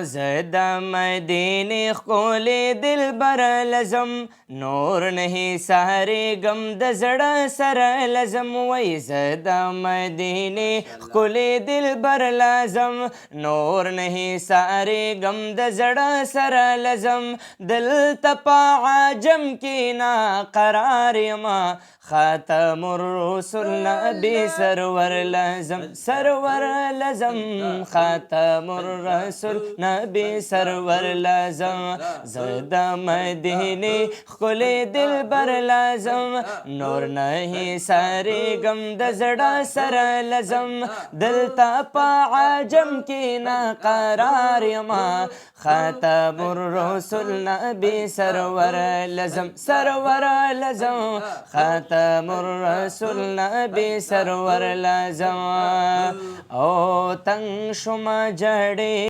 زد مدینه خول دل بر لزم نور نہیں سارے غم د زړه سره لزم وای زد مدینه خول دل بر لازم نور نہیں سارے غم د زړه سره لزم دل تپا عجم کی نا قرار یما خاتم الرسل نبی سرور لازم سرور لازم خاتم الرسل نبی سرور لازم زد مدینه خل دل بر لازم نور نہیں سارے غم د زړه سره لازم دلتا پا عجم کی نا قرار یما خاتم الرسل نبی سرور لازم سرور لازم خاتم الرسل نبی سرور لازم او تنگ شما جڑے